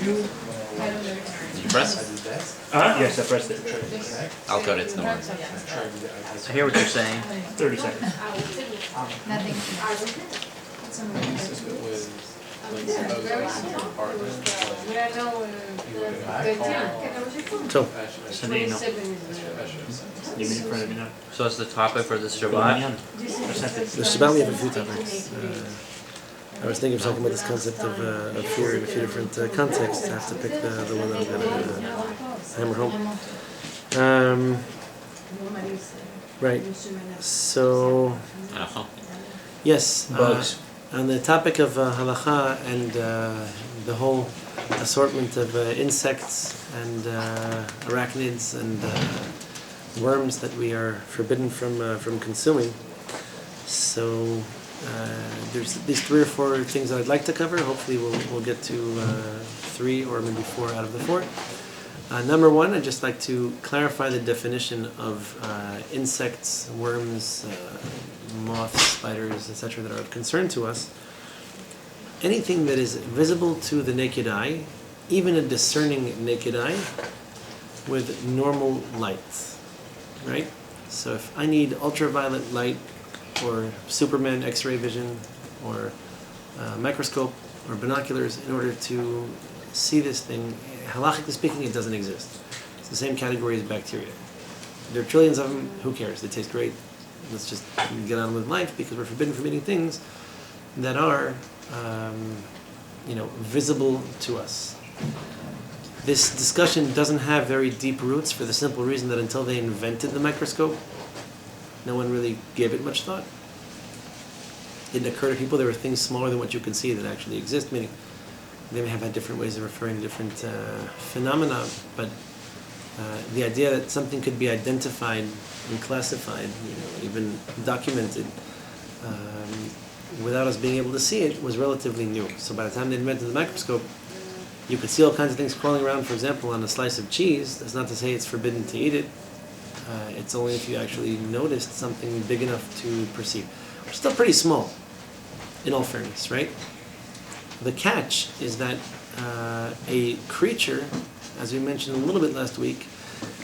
You press it? Yes, I pressed it. I'll code it to the one. I hear what you're saying. 30 seconds. Nothing. So, Send an email. You mean in front of me now? So it's the topic for this Shabbat? I sent it. the Shabbat we have a few topics. I was thinking of talking about this concept of fear in a few different contexts. I have to pick the one that I'm going to hammer home. Right. So, yes. Bugs. On the topic of Halakhah and the whole assortment of insects and arachnids and worms that we are forbidden from consuming. So there's these 3 or 4 things that I'd like to cover. Hopefully we'll get to 3 or maybe 4 out of the 4. Number 1, I'd just like to clarify the definition of insects, worms, moths, spiders, etc. that are of concern to us. Anything that is visible to the naked eye, even a discerning naked eye, with normal light, right? So if I need ultraviolet light or Superman X-ray vision or microscope or binoculars in order to see this thing, halakhically speaking, it doesn't exist. It's the same category as bacteria. There are trillions of them, who cares? They taste great. Let's just get on with life because we're forbidden from eating things that are, visible to us. This discussion doesn't have very deep roots for the simple reason that until they invented the microscope, no one really gave it much thought. It didn't occur to people there were things smaller than what you can see that actually exist, meaning they may have had different ways of referring to different phenomena, but the idea that something could be identified and classified, even documented, without us being able to see it was relatively new. So by the time they invented the microscope, you could see all kinds of things crawling around, for example, on a slice of cheese. That's not to say it's forbidden to eat it. It's only if you actually noticed something big enough to perceive. Which is still pretty small, in all fairness, right? The catch is that a creature, as we mentioned a little bit last week,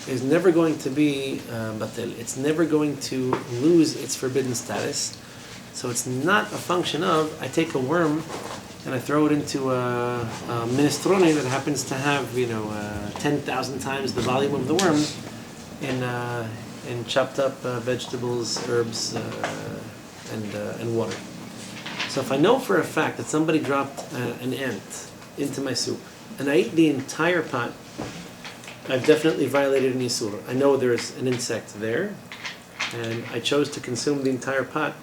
is never going to be batel. It's never going to lose its forbidden status. So it's not a function of, I take a worm and I throw it into a minestrone that happens to have, 10,000 times the volume of the worm in chopped up vegetables, herbs, and water. So if I know for a fact that somebody dropped an ant into my soup and I ate the entire pot, I've definitely violated an isur. I know there's an insect there, and I chose to consume the entire pot.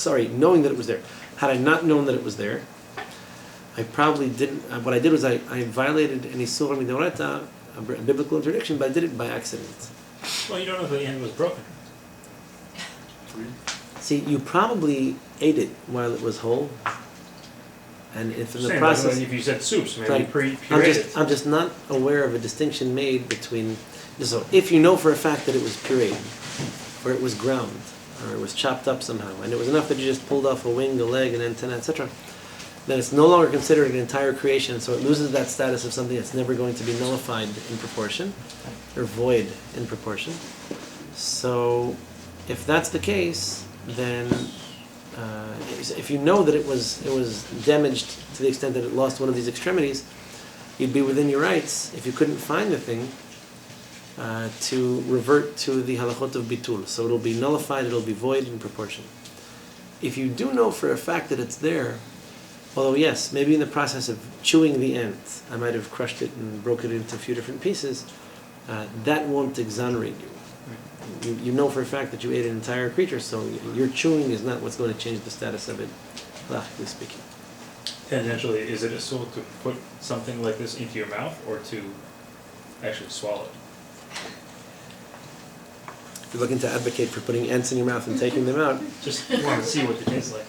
Knowing that it was there. Had I not known that it was there, I probably didn't. What I did was I violated an isur midorata, a biblical interdiction, but I did it by accident. Well, you don't know if the end was broken. See, you probably ate it while it was whole, and if in the process, if you said soups, maybe right, pureed. I'm just not aware of a distinction made between. So, if you know for a fact that it was pureed, or it was ground, or it was chopped up somehow, and it was enough that you just pulled off a wing, a leg, an antenna, etc., then it's no longer considered an entire creation, so it loses that status of something that's never going to be nullified in proportion, or void in proportion. So, if that's the case, then if you know that it was damaged to the extent that it lost one of these extremities, you'd be within your rights, if you couldn't find the thing, to revert to the halachot of bitul. So it'll be nullified, it'll be void in proportion. If you do know for a fact that it's there, although yes, maybe in the process of chewing the ant, I might have crushed it and broke it into a few different pieces, that won't exonerate you. You know for a fact that you ate an entire creature, so your chewing is not what's going to change the status of it, halachically speaking. Tangentially, is it a soul to put something like this into your mouth or to actually swallow it? If you're looking to advocate for putting ants in your mouth and taking them out, Just want to see what they taste like.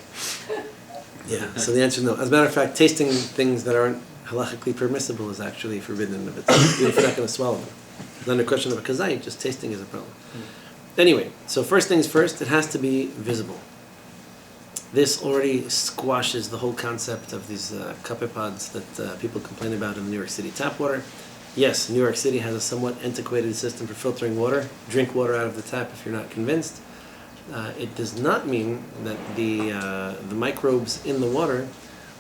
yeah. So the answer is no. As a matter of fact, tasting things that aren't halachically permissible is actually forbidden of itself, even if you're not going to swallow them. It's not a question of a kazai, just tasting is a problem. Anyway, so first things first, it has to be visible. This already squashes the whole concept of these kapepods that people complain about in the New York City tap water. Yes, New York City has a somewhat antiquated system for filtering water. Drink water out of the tap if you're not convinced. It does not mean that the microbes in the water,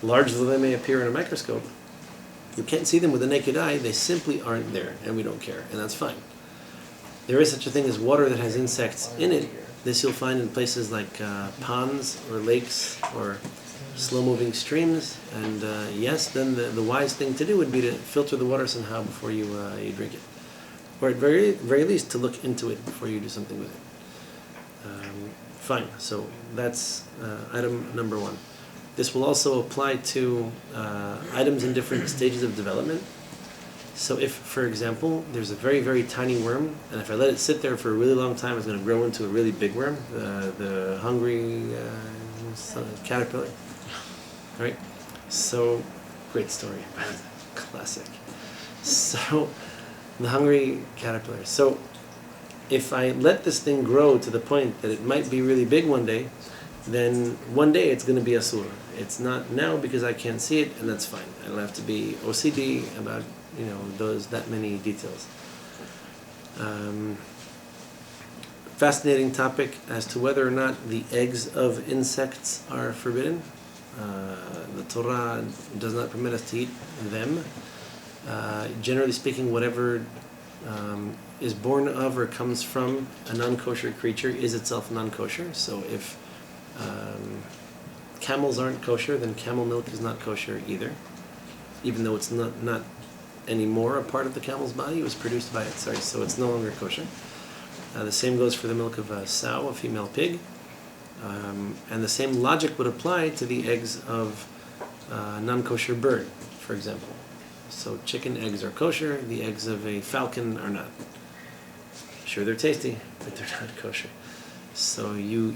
large though they may appear in a microscope, you can't see them with the naked eye. They simply aren't there, and we don't care, and that's fine. There is such a thing as water that has insects in it. This you'll find in places like ponds or lakes or slow-moving streams. And yes, then the wise thing to do would be to filter the water somehow before you drink it, or at very least to look into it before you do something with it. Fine. So that's item number one. This will also apply to items in different stages of development. So if, for example, there's a very tiny worm, and if I let it sit there for a really long time, it's going to grow into a really big worm, the hungry caterpillar. Right? So, great story. Classic. So, the hungry caterpillar. So, if I let this thing grow to the point that it might be really big one day, then one day it's going to be asur. It's not now because I can't see it, and that's fine. I don't have to be OCD about that many details. Fascinating topic as to whether or not the eggs of insects are forbidden. The Torah does not permit us to eat them. Generally speaking, whatever is born of or comes from a non-kosher creature is itself non-kosher. So if camels aren't kosher, then camel milk is not kosher either, even though it's not anymore a part of the camel's body. It was produced by it, so it's no longer kosher. The same goes for the milk of a sow, a female pig. And the same logic would apply to the eggs of a non-kosher bird, for example. So chicken eggs are kosher, the eggs of a falcon are not. Sure, they're tasty, but they're not kosher. So you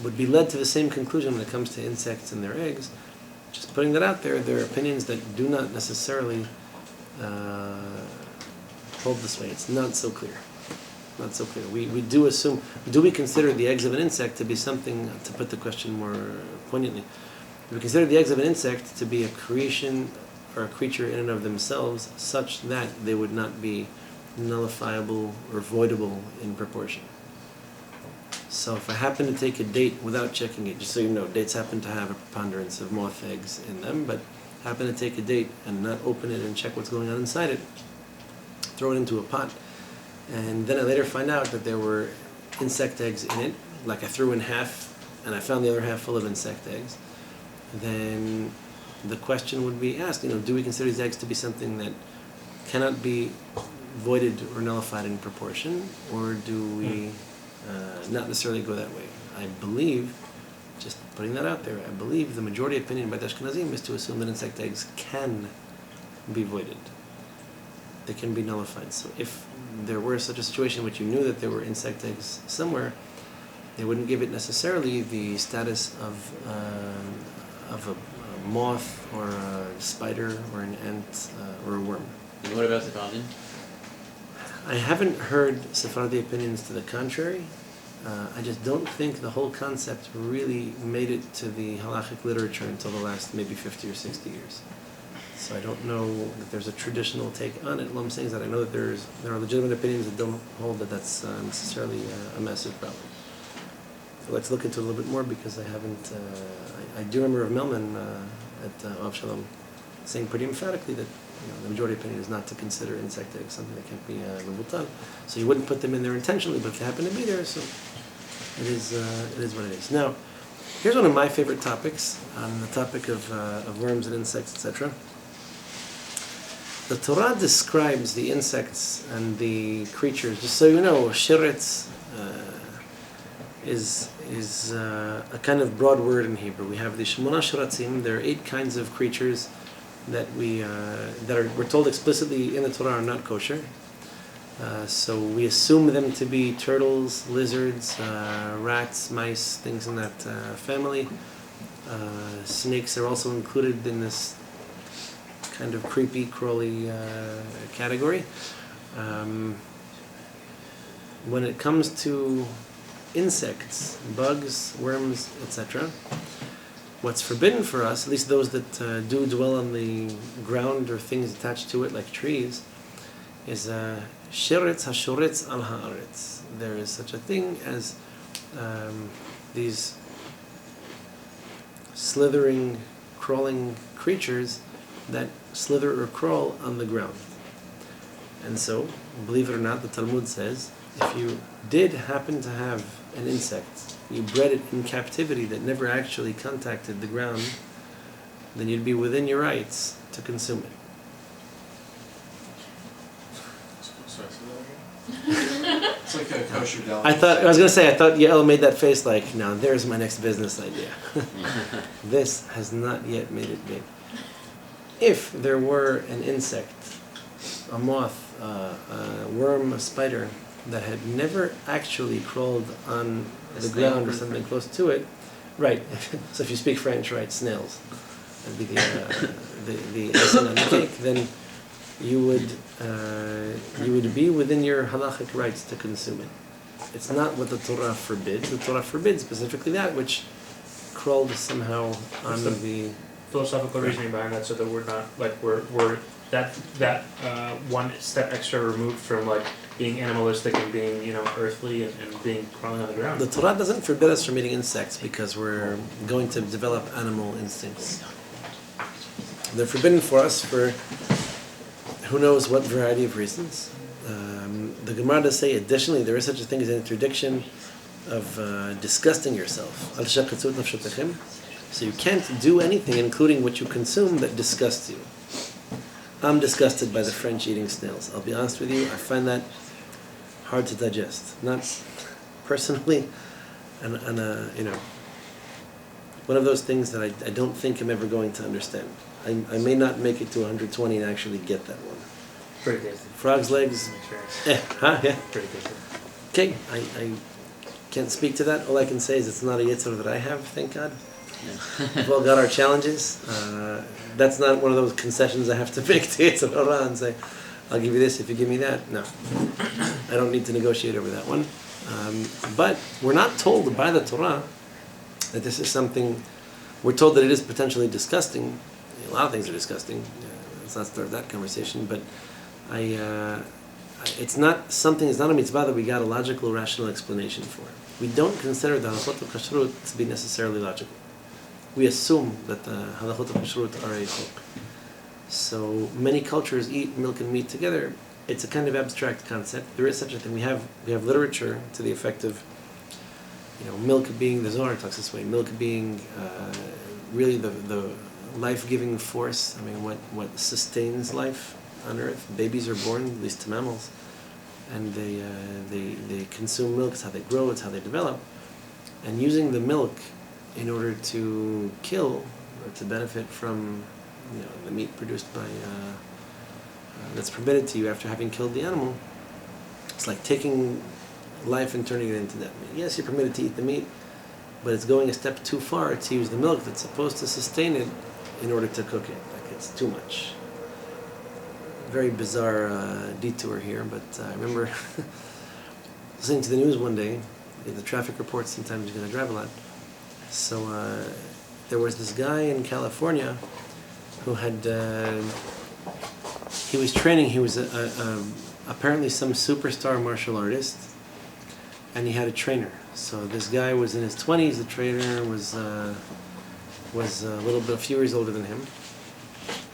would be led to the same conclusion when it comes to insects and their eggs. Just putting that out there, there are opinions that do not necessarily hold this way. It's not so clear. Not so clear. We do assume, do we consider the eggs of an insect to be something, to put the question more poignantly, do we consider the eggs of an insect to be a creation or a creature in and of themselves such that they would not be nullifiable or voidable in proportion? So if I happen to take a date without checking it, just so you know, dates happen to have a preponderance of moth eggs in them, but happen to take a date and not open it and check what's going on inside it, throw it into a pot, and then I later find out that there were insect eggs in it, like I threw in half and I found the other half full of insect eggs, then the question would be asked, do we consider these eggs to be something that cannot be voided or nullified in proportion, or do we not necessarily go that way? I believe, just putting that out there, I believe the majority opinion by the Ashkenazim is to assume that insect eggs can be voided. They can be nullified. So if there were such a situation in which you knew that there were insect eggs somewhere, they wouldn't give it necessarily the status of a moth or a spider or an ant or a worm. And what about Sephardi? I haven't heard Sephardi opinions to the contrary. I just don't think the whole concept really made it to the halachic literature until the last maybe 50 or 60 years. So I don't know that there's a traditional take on it. All I'm saying is that I know that there are legitimate opinions that don't hold that that's necessarily a massive problem. So let's look into it a little bit more, because I haven't. I do remember of Millman at Av Shalom saying pretty emphatically that the majority opinion is not to consider insect eggs something that can't be mevutal. So you wouldn't put them in there intentionally, but if they happen to be there, so it is what it is. Now, here's one of my favorite topics on the topic of worms and insects, etc. The Torah describes the insects and the creatures. Just so you know, shiretz is a kind of broad word in Hebrew. We have the shmona shiratzim. There are 8 kinds of creatures that we're told explicitly in the Torah are not kosher. So we assume them to be turtles, lizards, rats, mice, things in that family. Snakes are also included in this kind of creepy, crawly category. When it comes to insects, bugs, worms, etc. What's forbidden for us, at least those that do dwell on the ground or things attached to it, like trees, is sheretz hashoretz al haaretz. There is such a thing as these slithering, crawling creatures that slither or crawl on the ground. And so, believe it or not, the Talmud says, if you did happen to have an insect, you bred it in captivity that never actually contacted the ground, then you'd be within your rights to consume it. Sorry, say that again? It's like a kosher delicacy. I thought Yael made that face like, now there's my next business idea. This has not yet made it big. If there were an insect, a moth, a worm, a spider, that had never actually crawled on the ground or something close to it, right? So if you speak French, right, snails, that'd be the icing on the cake. Then you would be within your halachic rights to consume it. It's not what the Torah forbids. The Torah forbids specifically that which crawled somehow on the philosophical reasoning behind that, so that we're not like we're that one step extra removed from like being animalistic and being earthly and being crawling on the ground. The Torah doesn't forbid us from eating insects because we're going to develop animal instincts. They're forbidden for us for who knows what variety of reasons. The Gemara does say additionally there is such a thing as an interdiction of disgusting yourself. So you can't do anything, including what you consume, that disgusts you. I'm disgusted by the French eating snails. I'll be honest with you, I find that hard to digest. Not personally, and one of those things that I don't think I'm ever going to understand. I may not make it to 120 and actually get that one. Pretty tasty. Frog's legs. Yeah. Pretty tasty. Okay, I can't speak to that. All I can say is it's not a yitzhar that I have, thank God. We've all got our challenges. That's not one of those concessions I have to make to yitzhar and say, I'll give you this if you give me that. No. I don't need to negotiate over that one. But we're not told by the Torah that this is something, we're told that it is potentially disgusting. A lot of things are disgusting. Let's not start that conversation, but it's not something, it's not a mitzvah that we got a logical, rational explanation for. We don't consider the halachot of kashrut to be necessarily logical. We assume that the halachot of kashrut are a chok. So many cultures eat milk and meat together. It's a kind of abstract concept. There is such a thing. We have literature to the effect of, milk being, the Zohar talks this way, milk being really the life-giving force. I mean, what sustains life on earth. Babies are born, at least to mammals, and they consume milk. It's how they grow. It's how they develop. And using the milk in order to kill or to benefit from the meat produced by that's permitted to you after having killed the animal. It's like taking life and turning it into that meat. Yes, you're permitted to eat the meat, but it's going a step too far to use the milk that's supposed to sustain it in order to cook it. Like, it's too much. Very bizarre detour here, but I remember listening to the news one day. The traffic reports, sometimes you're going to drive a lot. So there was this guy in California who had he was training. He was apparently some superstar martial artist, and he had a trainer. So this guy was in his 20s. The trainer was a few years older than him.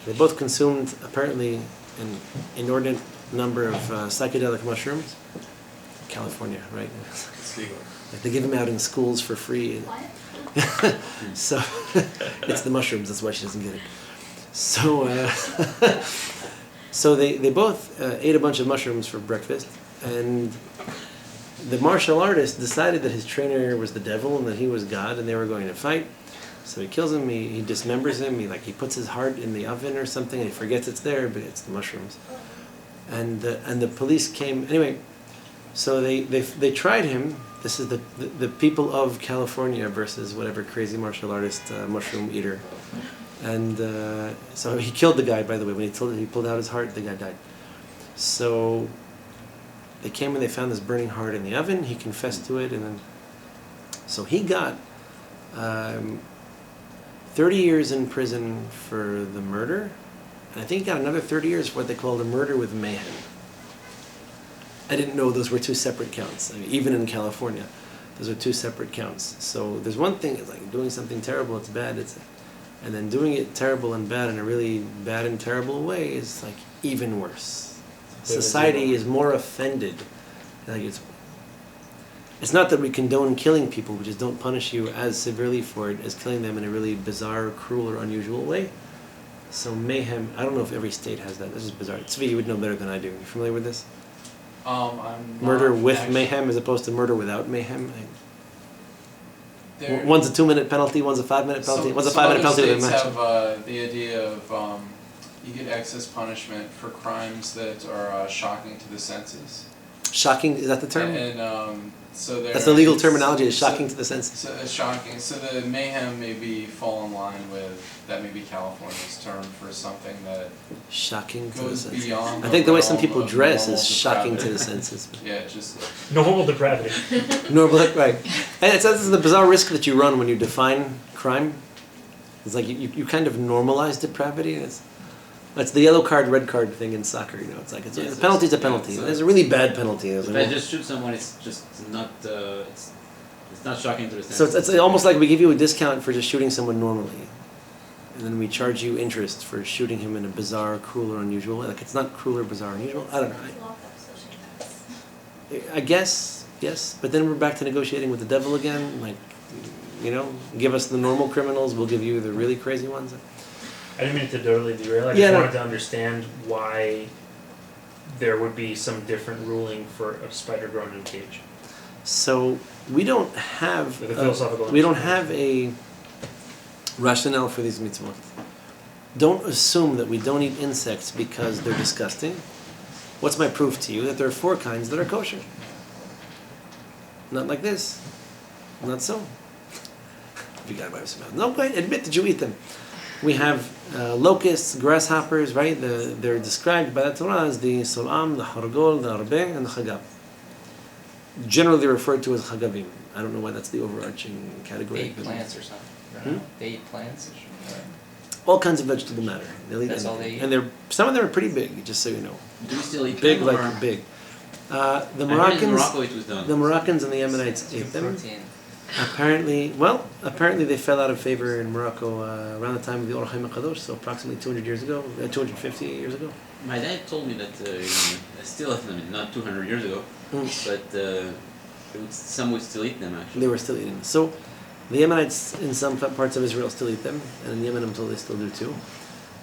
They both consumed apparently an inordinate number of psychedelic mushrooms. California, right? It's legal. Like they give them out in schools for free. So it's the mushrooms. That's why she doesn't get it. So so they both ate a bunch of mushrooms for breakfast, and the martial artist decided that his trainer was the devil and that he was God, and they were going to fight. So he kills him. He dismembers him. He puts his heart in the oven or something, and he forgets it's there, but it's the mushrooms. And the police came anyway. So they tried him. This is the people of California versus whatever crazy martial artist mushroom eater. And so he killed the guy, by the way. When he pulled out his heart, the guy died. So they came and they found this burning heart in the oven. He confessed to it, and then So he got 30 years in prison for the murder, and I think he got another 30 years for what they called a murder with mayhem. I didn't know those were two separate counts. I mean, even in California, those are two separate counts. So there's one thing, it's like doing something terrible, it's bad, and then doing it terrible and bad in a really bad and terrible way is like even worse. Society is more offended. Like it's not that we condone killing people, we just don't punish you as severely for it as killing them in a really bizarre, cruel, or unusual way. So mayhem, I don't know if every state has that. This is bizarre. Tzvi, you would know better than I do. You familiar with this? I'm Murder not with actually- mayhem as opposed to murder without mayhem. There- One's a 2-minute penalty, one's a 5-minute penalty, one's a 5-minute penalty with a Some match. states have the idea of you get excess punishment for crimes that are shocking to the senses. Shocking, is that the term? And so there. That's the legal terminology, is shocking to the senses. So shocking. So the mayhem maybe fall in line with that. Maybe California's term for something that Shocking to the goes senses. beyond. I think the way some realm people of dress normal is shocking to the depravity. senses. Yeah, just Normal depravity. Normal, right. And it's the bizarre risk that you run when you define crime. It's like you kind of normalize depravity. And it's the yellow card, red card thing in soccer. You know, it's like Yes, a penalty's a yeah, penalty. it's There's a really bad penalty. If I just shoot someone, it's just not. It's not shocking to the sense. So it's almost like we give you a discount for just shooting someone normally, and then we charge you interest for shooting him in a bizarre, cruel, or unusual way. Like it's not cruel or bizarre or unusual. I don't know. I guess yes, but then we're back to negotiating with the devil again. Like, you know, give us the normal criminals, we'll give you the really crazy ones. I didn't mean to totally derail. I Yeah, just no. wanted to understand why there would be some different ruling for a spider growing in a cage. So we don't have With a philosophical we don't have a rationale for these mitzvot. Don't assume that we don't eat insects because they're disgusting. What's my proof to you? That there are 4 kinds that are kosher. Not like this. Not so. You gotta buy some. No, wait, admit that you eat them. We have locusts, grasshoppers, right? They're described by the Torah as the solam, the hargol, the arbeh, and the chagav. Generally referred to as chagavim. I don't know why that's the overarching category. They eat plants or something. They eat plants. All kinds of vegetable matter. They'll eat That's all anything. they eat? And some of them are pretty big, just so you know. Do we still eat Big, them, like or- big. The I heard in Moroccans, Morocco it was done. the Moroccans and the Yemenites ate them. Protein. Apparently they fell out of favor in Morocco around the time of the Or HaChaim HaKadosh, so approximately 200 years ago, 250 years ago. My dad told me that still, I mean, not 200 years ago, but some would still eat them actually. They were still eating. So the Yemenites in some parts of Israel still eat them, and in Yemen I'm told they still do too.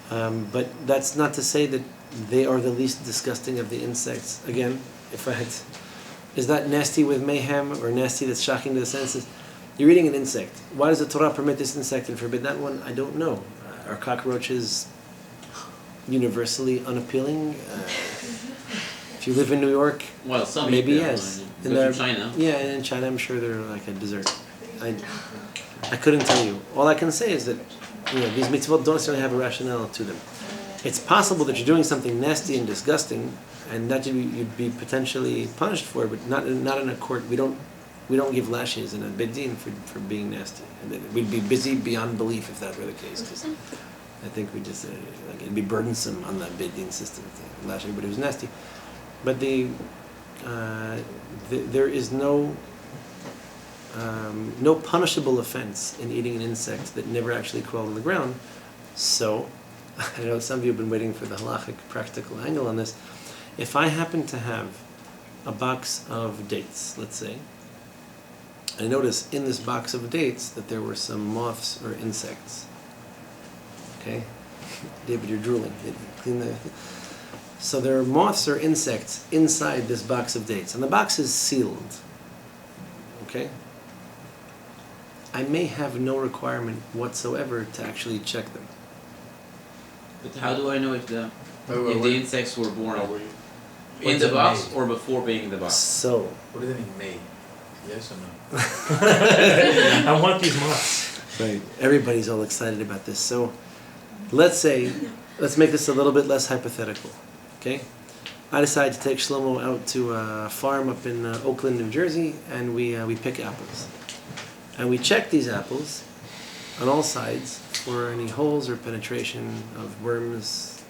But that's not to say that they are the least disgusting of the insects. Again, if I had, is that nasty with mayhem or nasty that's shocking to the senses? You're eating an insect. Why does the Torah permit this insect and forbid that one? I don't know. Are cockroaches universally unappealing? If you live in New York, Well, some maybe eat them. yes. Go to China. Yeah, in China I'm sure they're like a dessert. I couldn't tell you. All I can say is that these mitzvot don't necessarily have a rationale to them. It's possible that you're doing something nasty and disgusting, and that you'd be potentially punished for, but not in a court. We don't give lashes in a beit din for being nasty. And we'd be busy beyond belief if that were the case. Because I think we just it'd be burdensome on the beit din system to lash everybody who's nasty. But there is no punishable offense in eating an insect that never actually crawled on the ground. So, I know some of you have been waiting for the halachic practical angle on this. If I happen to have a box of dates, let's say, I notice in this box of dates that there were some moths or insects. Okay? David, you're drooling. Clean the... So there are moths or insects inside this box of dates, and the box is sealed. Okay? I may have no requirement whatsoever to actually check them. But how do I know if the insects were born in What's the it box made? or before being in the box? So, What does it mean, made? Yes or no? I want these moths. right, everybody's all excited about this. So, let's make this a little bit less hypothetical. Okay? I decide to take Shlomo out to a farm up in Oakland, New Jersey, and we pick apples. And we check these apples on all sides for any holes or penetration of worms,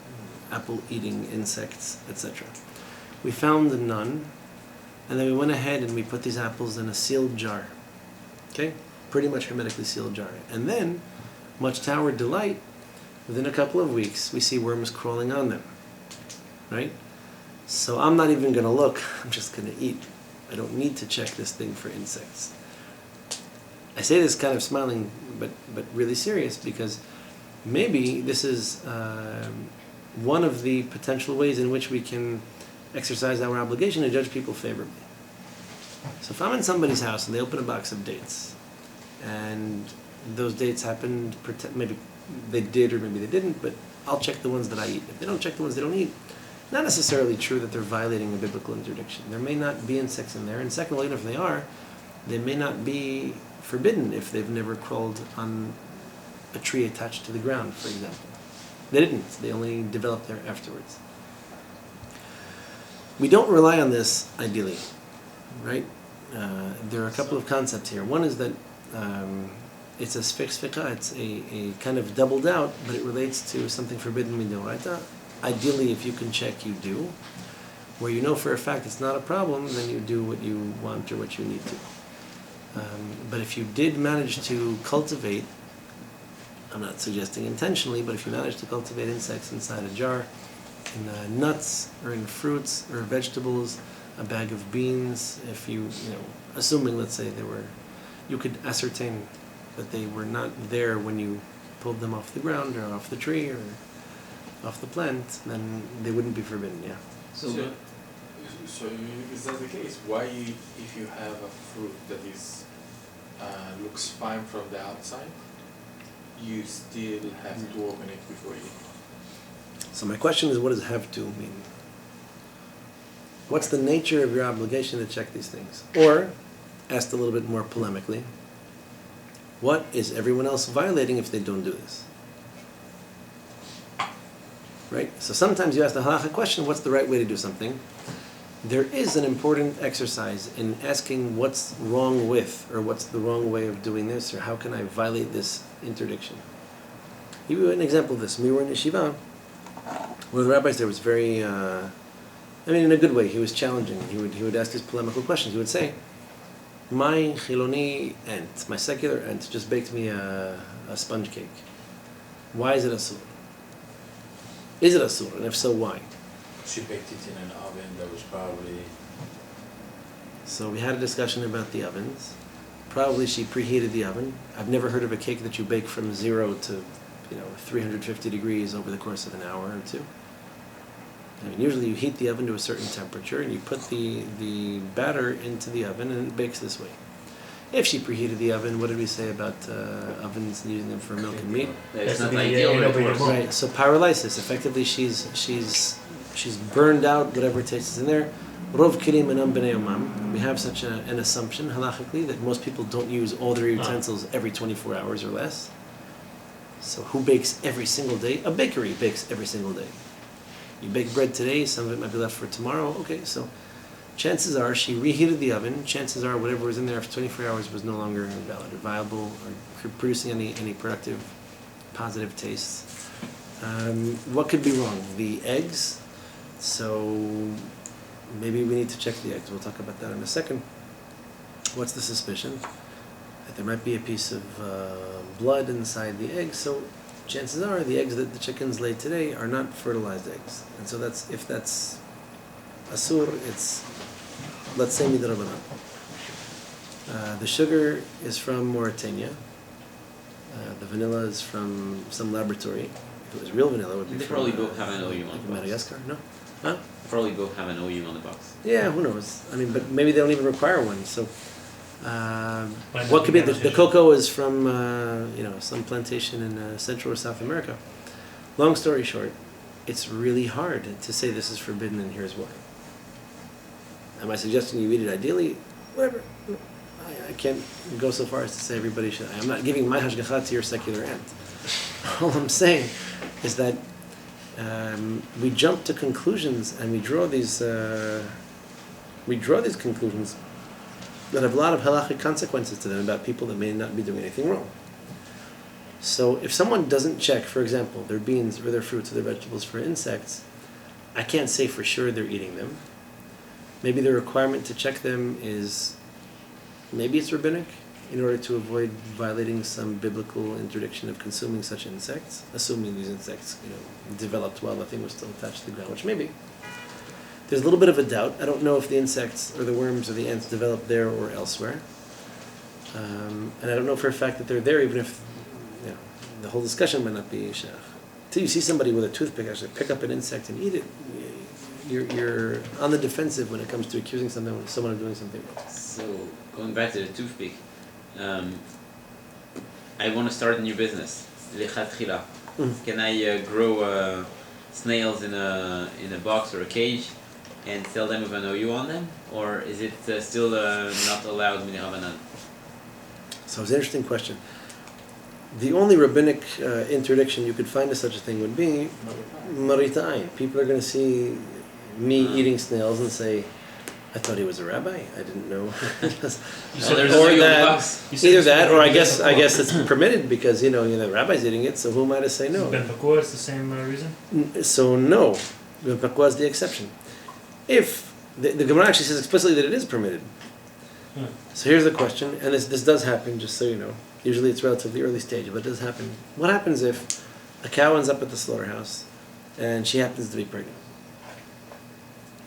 apple-eating insects, etc. We found none, and then we went ahead and we put these apples in a sealed jar. Okay? Pretty much hermetically sealed jar. And then, much to our delight, within a couple of weeks, we see worms crawling on them. Right? So I'm not even going to look, I'm just going to eat. I don't need to check this thing for insects. I say this kind of smiling, but really serious, because maybe this is one of the potential ways in which we can exercise our obligation to judge people favorably. So if I'm in somebody's house and they open a box of dates, and those dates happened, maybe they did or maybe they didn't, but I'll check the ones that I eat. If they don't check the ones they don't eat, not necessarily true that they're violating a biblical interdiction. There may not be insects in there, and second of all, even if they are, they may not be forbidden if they've never crawled on a tree attached to the ground, for example. They didn't. They only developed there afterwards. We don't rely on this ideally, right? There are a couple of concepts here. One is that it's a sfika, it's a kind of double doubt, but it relates to something forbidden midoraita. Ideally, if you can check, you do. Where you know for a fact it's not a problem, then you do what you want or what you need to. But if you did manage to cultivate, I'm not suggesting intentionally, but if you manage to cultivate insects inside a jar, in nuts or in fruits or vegetables, a bag of beans, if you assuming, let's say, you could ascertain that they were not there when you pulled them off the ground or off the tree or off the plant, then they wouldn't be forbidden, yeah. So is that the case? Why, if you have a fruit that is looks fine from the outside, you still have to open it before you eat? So my question is, what does have to mean? What's the nature of your obligation to check these things? Or, asked a little bit more polemically, what is everyone else violating if they don't do this? Right? So sometimes you ask the halacha question, what's the right way to do something? There is an important exercise in asking what's wrong with, or what's the wrong way of doing this, or how can I violate this interdiction. Give you an example of this. We were in yeshiva. One of the rabbis there was very, in a good way, he was challenging. He would ask these polemical questions. He would say, my chiloni aunt, my secular aunt, just baked me a sponge cake. Why is it asur? Is it asur? And if so, why? She baked it in an oven that was probably... So we had a discussion about the ovens. Probably she preheated the oven. I've never heard of a cake that you bake from 0 to 350 degrees over the course of an hour or two. Usually you heat the oven to a certain temperature and you put the batter into the oven and it bakes this way. If she preheated the oven, what did we say about ovens and using them for milk and meat? It's not Has to be, ideal, of be course. remote. Right. So pyrolysis. Effectively, she's burned out whatever taste is in there. Rov kirim enam b'nei umam. We have such an assumption halachically that most people don't use all their utensils every 24 hours or less. So who bakes every single day? A bakery bakes every single day. You bake bread today, some of it might be left for tomorrow. Okay, so chances are she reheated the oven. Chances are whatever was in there after 24 hours was no longer valid or viable or producing any productive, positive tastes. What could be wrong? The eggs. So maybe we need to check the eggs. We'll talk about that in a second. What's the suspicion? That there might be a piece of blood inside the egg. So chances are the eggs that the chickens laid today are not fertilized eggs. And so if that's asur, it's, let's say, midrabanan. The sugar is from Mauritania. The vanilla is from some laboratory. If it was real vanilla, it would be They from probably both have an OU on the box. Madagascar. No? Huh? Probably both have an OU on the box. Yeah, who knows? But maybe they don't even require one. So, Might what not could be be the beneficial. cocoa is from some plantation in Central or South America. Long story short, it's really hard to say this is forbidden and here's why. Am I suggesting you eat it ideally? Whatever. I can't go so far as to say everybody should. I'm not giving my hashgacha to your secular aunt. All I'm saying is that we jump to conclusions and we draw these conclusions that have a lot of halachic consequences to them about people that may not be doing anything wrong. So if someone doesn't check, for example, their beans or their fruits or their vegetables for insects, I can't say for sure they're eating them. Maybe the requirement to check them is, maybe it's rabbinic, in order to avoid violating some biblical interdiction of consuming such insects, assuming these insects, developed while the thing was still attached to the ground, which maybe. There's a little bit of a doubt. I don't know if the insects or the worms or the ants developed there or elsewhere. And I don't know for a fact that they're there, even if the whole discussion might not be shach. Till you see somebody with a toothpick actually pick up an insect and eat it, you're on the defensive when it comes to accusing someone of doing something wrong. So, going back to the toothpick, I want to start a new business. Can I grow snails in a box or a cage and sell them with an OU on them, or is it still not allowed min Rabbanan? So it's an interesting question. The only rabbinic interdiction you could find to such a thing would be marita ayin. People are going to see me eating snails and say, I thought he was a rabbi. I didn't know. Either that, or I guess it's permitted because the rabbi's eating it. So who am I to say no? Ben Pakua is the same reason. So no, Ben Pakua is the exception. If the Gemara actually says explicitly that it is permitted. So here's the question, and this does happen. Just so you know, usually it's relatively early stage, but it does happen. What happens if a cow ends up at the slaughterhouse and she happens to be pregnant?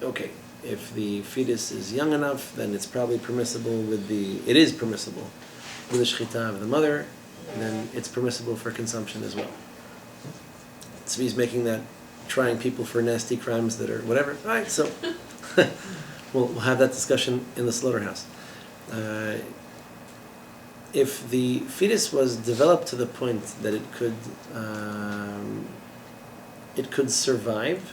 Okay. If the fetus is young enough, then it's probably permissible it is permissible with the shechita of the mother, and then it's permissible for consumption as well. Tzvi's making that, trying people for nasty crimes that are whatever. All right, so we'll have that discussion in the slaughterhouse. If the fetus was developed to the point that it could survive,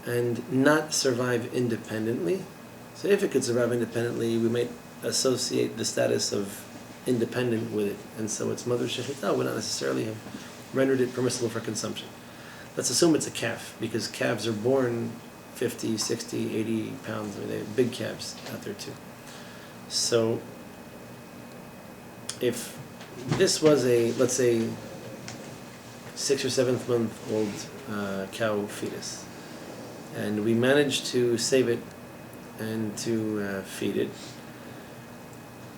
and not survive independently. So if it could survive independently, we might associate the status of independent with it, and so its mother's shechita would not necessarily have rendered it permissible for consumption. Let's assume it's a calf, because calves are born 50, 60, 80 pounds. I mean, they have big calves out there too. So if this was let's say, 6 or 7 month old cow fetus, and we managed to save it and to feed it,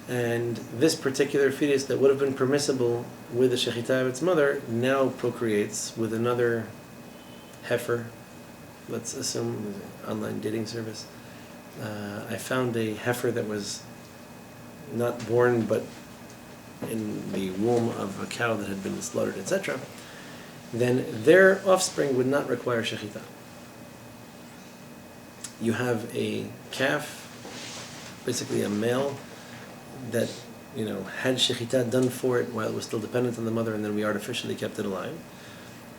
and this particular fetus that would have been permissible with the shechita of its mother now procreates with another heifer. Let's assume an online dating service. I found a heifer that was not born but in the womb of a cow that had been slaughtered, etc. Then their offspring would not require shechita. You have a calf, basically a male, that had shechita done for it while it was still dependent on the mother, and then we artificially kept it alive.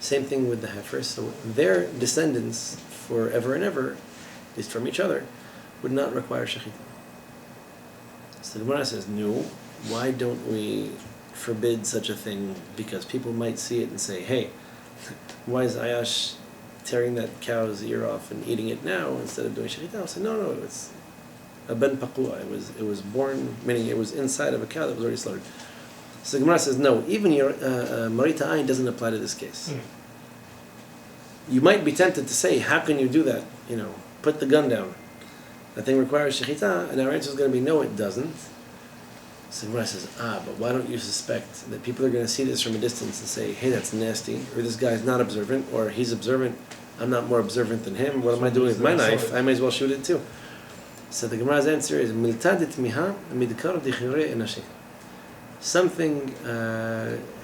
Same thing with the heifers. So their descendants, forever and ever, at least from each other, would not require shechita. So the Gemara says, no, why don't we forbid such a thing? Because people might see it and say, hey, why is Ayash tearing that cow's ear off and eating it now instead of doing shechita? I said, no, it's a ben pakua. It was born, meaning it was inside of a cow that was already slaughtered. So the Gemara says, no, even your marita ayin doesn't apply to this case. You might be tempted to say, how can you do that? Put the gun down. That thing requires shechita, and our answer is going to be, no, it doesn't. So the Gemara says, but why don't you suspect that people are going to see this from a distance and say, hey, that's nasty, or this guy's not observant, or he's observant, I'm not more observant than him, what am I doing with my knife? I may as well shoot it too. So the Gemara's answer is, something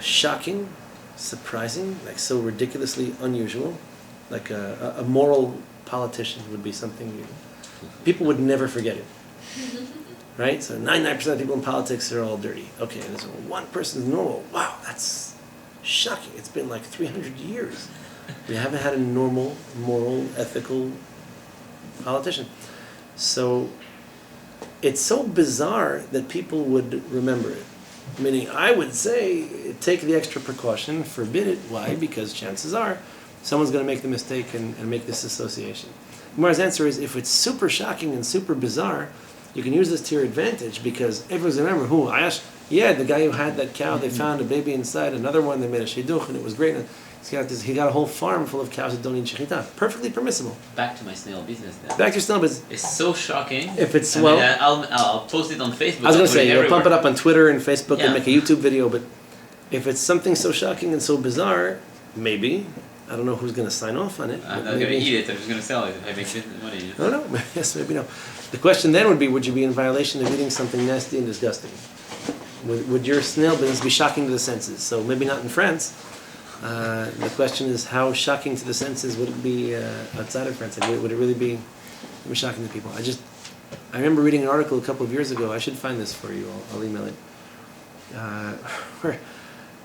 shocking, surprising, like so ridiculously unusual, like a moral politician would be something people would never forget it. Right? So 99% of people in politics are all dirty. Okay, and there's one person who's normal. Wow, that's shocking. It's been like 300 years. We haven't had a normal, moral, ethical politician. So it's so bizarre that people would remember it. Meaning, I would say, take the extra precaution, forbid it. Why? Because chances are, someone's going to make the mistake and make this association. Gemara's answer is, if it's super shocking and super bizarre, you can use this to your advantage because everyone's remember who I asked. Yeah, the guy who had that cow, they found a baby inside. Another one, they made a shidduch, and it was great. And he got a whole farm full of cows that don't need shechita. Perfectly permissible. Back to my snail business then. Back to your snail business. It's so shocking. If it's I mean, I'll post it on Facebook. I was going to I'll put say, you'll pump it everywhere. up on Twitter and Facebook and Yeah. make a YouTube video, but if it's something so shocking and so bizarre, maybe. I don't know who's going to sign off on it. I'm but not gonna maybe- eat it. I'm just gonna sell it if I make business money. You I know? don't know. Yes, maybe no. The question then would be, would you be in violation of eating something nasty and disgusting? Would your snail business be shocking to the senses? So maybe not in France. The question is, how shocking to the senses would it be outside of France? Like, would it really be shocking to people? I remember reading an article a couple of years ago. I should find this for you. I'll email it. Where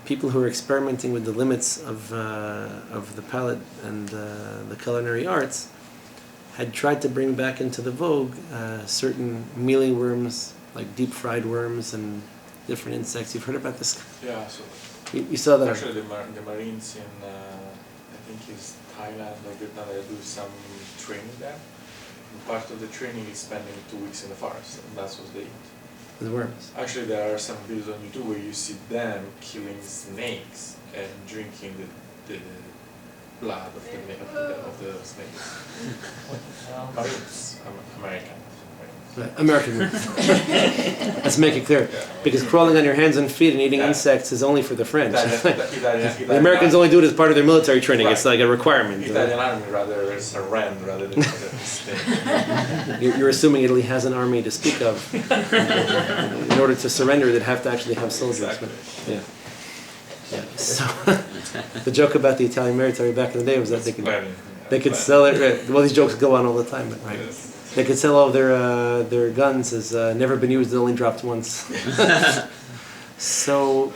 people who are experimenting with the limits of the palate and the culinary arts had tried to bring back into the vogue certain mealy worms, like deep fried worms and different insects. You've heard about this? Yeah, so You saw that? actually the Marines in I think it's Thailand or Vietnam, they do some training there. And part of the training is spending 2 weeks in the forest, and that's what they eat. The worms. Actually, there are some videos on YouTube where you see them killing snakes and drinking the blood of the snakes. Marines, American. Right. American worms. Let's make it clear. Because crawling on your hands and feet and eating Yeah. insects is only for the French. Italian The Americans only do it as part of their military training. It's like a requirement. Italian army rather is a ram rather than a snake. You're assuming Italy has an army to speak of. In order to surrender, they'd have to actually have soldiers. Exactly. Yeah. Yeah. So the joke about the Italian military back in the day was that they could sell it. Well, these jokes go on all the time, but right. Yes. They could sell all their guns as never been used, only dropped once. So,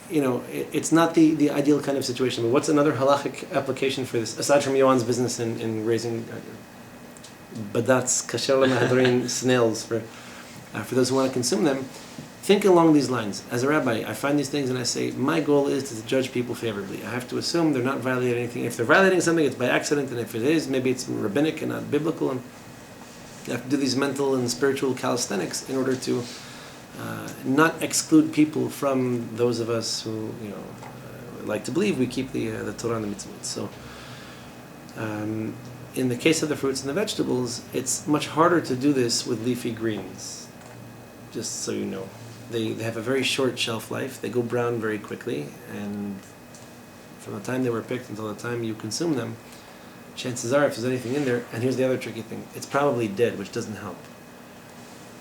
it's not the ideal kind of situation. But what's another halachic application for this, aside from Yohan's business in raising badats, kasher mahadrin snails for those who want to consume them? Think along these lines. As a rabbi, I find these things and I say, my goal is to judge people favorably. I have to assume they're not violating anything. If they're violating something, it's by accident, and if it is, maybe it's rabbinic and not biblical. And you have to do these mental and spiritual calisthenics in order to not exclude people from those of us who, like to believe we keep the Torah and the mitzvot. So, in the case of the fruits and the vegetables, it's much harder to do this with leafy greens. Just so you know. They have a very short shelf life. They go brown very quickly, and from the time they were picked until the time you consume them, chances are, if there's anything in there, and here's the other tricky thing, it's probably dead, which doesn't help.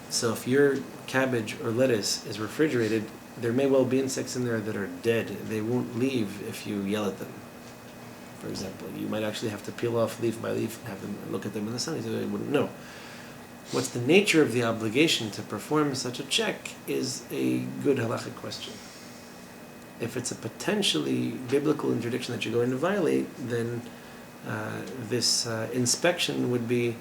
So if your cabbage or lettuce is refrigerated, there may well be insects in there that are dead. They won't leave if you yell at them. For example, you might actually have to peel off leaf by leaf and have them look at them in the sun, so they wouldn't know. What's the nature of the obligation to perform such a check is a good halachic question. If it's a potentially biblical interdiction that you're going to violate, then this inspection would be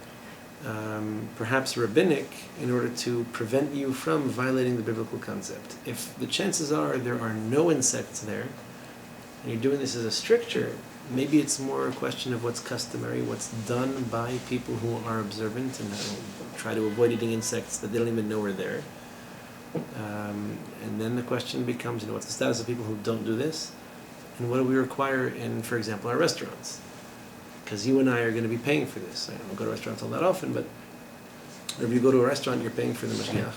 perhaps rabbinic in order to prevent you from violating the biblical concept. If the chances are there are no insects there, and you're doing this as a stricture, maybe it's more a question of what's customary, what's done by people who are observant and try to avoid eating insects that they don't even know are there. And then the question becomes, what's the status of people who don't do this? And what do we require in, for example, our restaurants? Because you and I are going to be paying for this. I don't go to restaurants all that often, but if you go to a restaurant, you're paying for the mashgiach.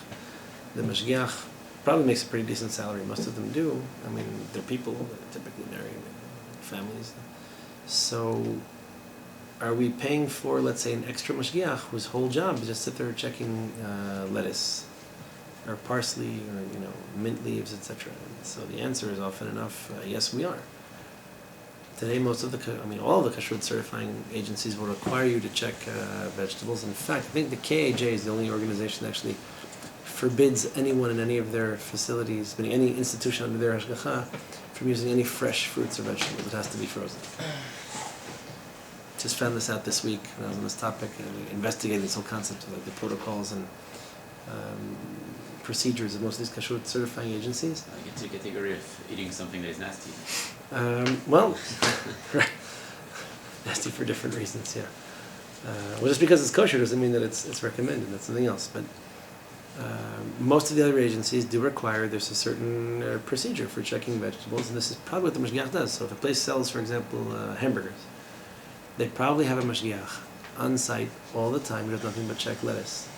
The mashgiach probably makes a pretty decent salary. Most of them do. I mean, they're people, they're typically married, families. So, are we paying for, let's say, an extra mashgiach whose whole job is just sit there checking lettuce or parsley or mint leaves, etc.? So the answer is often enough, yes, we are. Today, all of the Kashrut certifying agencies will require you to check vegetables. In fact, I think the KAJ is the only organization that actually forbids anyone in any of their facilities, any institution under their hashgacha, from using any fresh fruits or vegetables. It has to be frozen. Just found this out this week when I was on this topic, and investigating this whole concept of the protocols and procedures of most of these kashrut certifying agencies. Like it's a category of eating something that is nasty. Well, nasty for different reasons, yeah. Well, just because it's kosher doesn't mean that it's recommended. That's something else. But most of the other agencies do require there's a certain procedure for checking vegetables, and this is probably what the mashgiach does. So if a place sells, for example, hamburgers, they probably have a mashgiach on site all the time who does nothing but check lettuce.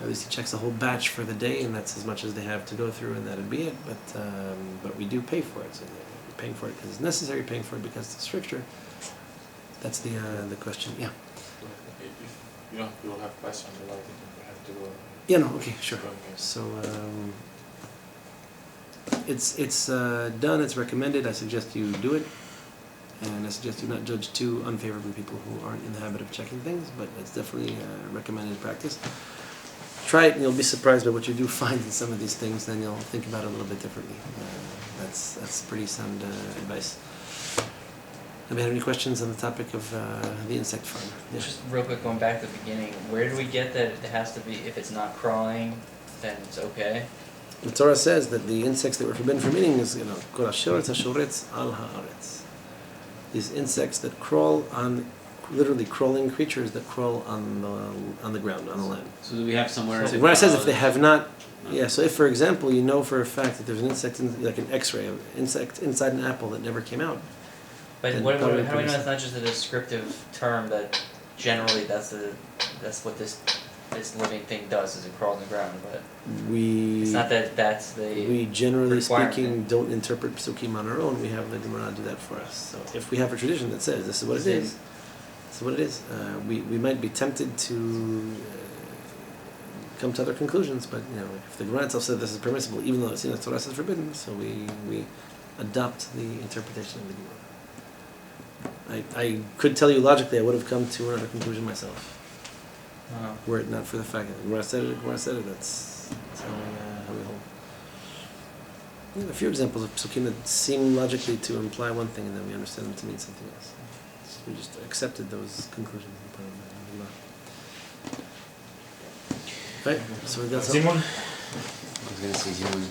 At least he checks the whole batch for the day, and that's as much as they have to go through, and that'd be it. But we do pay for it. So you're paying for it because it's necessary. You're paying for it because it's stricter. That's the question. Yeah. If you don't have questions, I think we have to go. Yeah. No. Okay. Sure. So it's done. It's recommended. I suggest you do it, and I suggest you not judge too unfavorably people who aren't in the habit of checking things. But it's definitely a recommended practice. Try it, and you'll be surprised by what you do find in some of these things. Then you'll think about it a little bit differently. That's pretty sound advice. Have you had any questions on the topic of the insect farm? Yeah. Just real quick, going back to the beginning, where do we get that it has to be, if it's not crawling, then it's okay? The Torah says that the insects that were forbidden from eating is, kol hashoretz hashoretz al haaretz. These insects that crawl on, literally crawling creatures that crawl on the ground, on the land. So do we have somewhere? So when it says if they have not, so if, for example, you know for a fact that there's an insect, like an X-ray of an insect inside an apple that never came out. But how do we know it's not just a descriptive term that generally that's what this living thing does, is it crawls on the ground, but it's not that that's the we generally requirement. speaking don't interpret psukim on our own. We have the Gemara do that for us. So if we have a tradition that says this is what it is, this is what it is. We might be tempted to come to other conclusions, but if the Gemara itself said this is permissible, even though it's in the Torah says forbidden, so we adopt the interpretation of the Gemara. I could tell you logically I would have come to another conclusion myself. Were it not for the fact that the Gemara said it, that's how we hold. We have a few examples of psukim that seem logically to imply one thing and then we understand them to mean something else. We just accepted those conclusions and put them in the Gemara. Right, so we got something. Simon? I was going to say Simon.